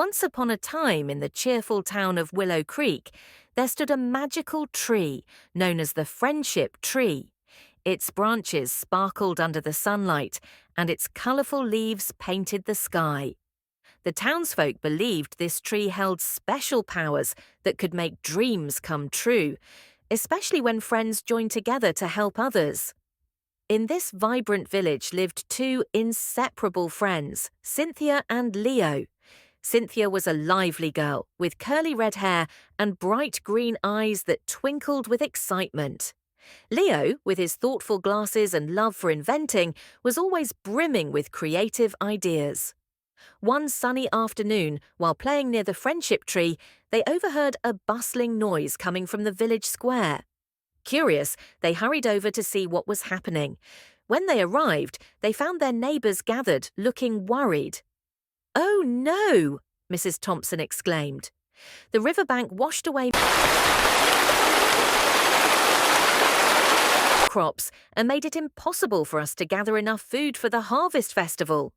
Once upon a time in the cheerful town of Willow Creek, there stood a magical tree known as the Friendship Tree. Its branches sparkled under the sunlight, and its colourful leaves painted the sky. The townsfolk believed this tree held special powers that could make dreams come true, especially when friends joined together to help others. In this vibrant village lived two inseparable friends, Cynthia and Leo. Cynthia was a lively girl with curly red hair and bright green eyes that twinkled with excitement. Leo, with his thoughtful glasses and love for inventing, was always brimming with creative ideas. One sunny afternoon, while playing near the friendship tree, they overheard a bustling noise coming from the village square. Curious, they hurried over to see what was happening. When they arrived, they found their neighbours gathered, looking worried. "Oh no!" Mrs. Thompson exclaimed. "The riverbank washed away crops and made it impossible for us to gather enough food for the harvest festival."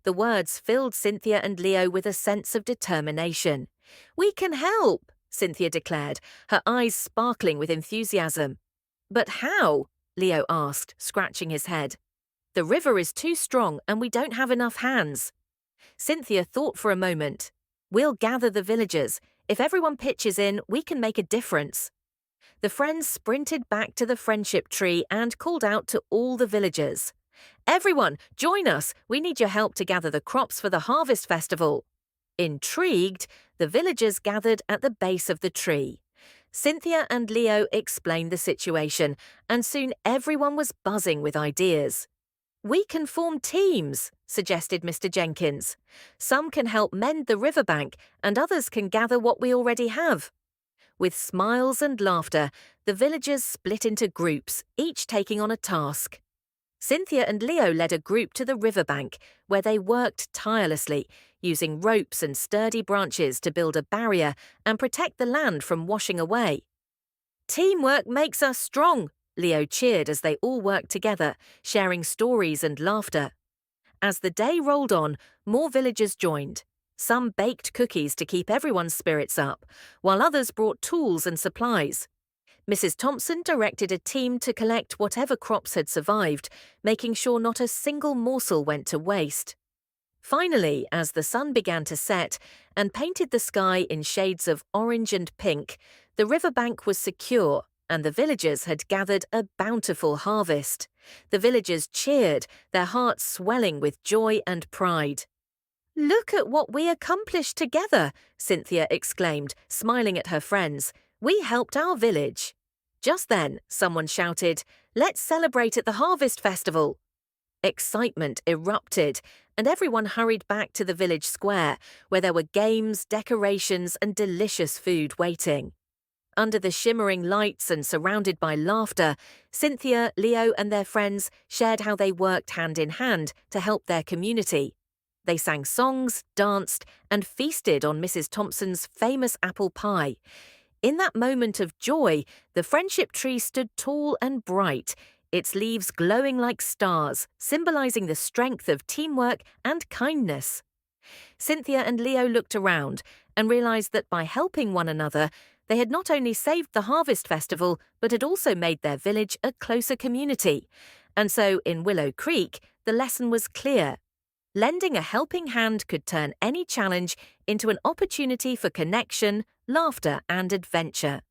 The words filled Cynthia and Leo with a sense of determination. "We can help," Cynthia declared, her eyes sparkling with enthusiasm. "But how?" Leo asked, scratching his head. "The river is too strong and we don't have enough hands." Cynthia thought for a moment. "We'll gather the villagers. If everyone pitches in, we can make a difference." The friends sprinted back to the friendship tree and called out to all the villagers. "Everyone, join us. We need your help to gather the crops for the harvest festival." Intrigued, the villagers gathered at the base of the tree. Cynthia and Leo explained the situation, and soon everyone was buzzing with ideas. "We can form teams," suggested Mr. Jenkins. "Some can help mend the riverbank, and others can gather what we already have." With smiles and laughter, the villagers split into groups, each taking on a task. Cynthia and Leo led a group to the riverbank, where they worked tirelessly, using ropes and sturdy branches to build a barrier and protect the land from washing away. "Teamwork makes us strong," Leo cheered as they all worked together, sharing stories and laughter. As the day rolled on, more villagers joined. Some baked cookies to keep everyone's spirits up, while others brought tools and supplies. Mrs. Thompson directed a team to collect whatever crops had survived, making sure not a single morsel went to waste. Finally, as the sun began to set and painted the sky in shades of orange and pink, the riverbank was secure and the villagers had gathered a bountiful harvest. The villagers cheered, their hearts swelling with joy and pride. "Look at what we accomplished together," Cynthia exclaimed, smiling at her friends. "We helped our village." Just then, someone shouted, "Let's celebrate at the harvest festival." Excitement erupted, and everyone hurried back to the village square, where there were games, decorations, and delicious food waiting. Under the shimmering lights and surrounded by laughter, Cynthia, Leo, and their friends shared how they worked hand in hand to help their community. They sang songs, danced, and feasted on Mrs. Thompson's famous apple pie. In that moment of joy, the friendship tree stood tall and bright, its leaves glowing like stars, symbolizing the strength of teamwork and kindness. Cynthia and Leo looked around and realized that by helping one another, they had not only saved the harvest festival, but had also made their village a closer community. And so, in Willow Creek, the lesson was clear. Lending a helping hand could turn any challenge into an opportunity for connection, laughter, and adventure.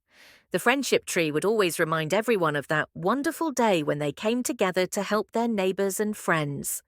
The friendship tree would always remind everyone of that wonderful day when they came together to help their neighbours and friends.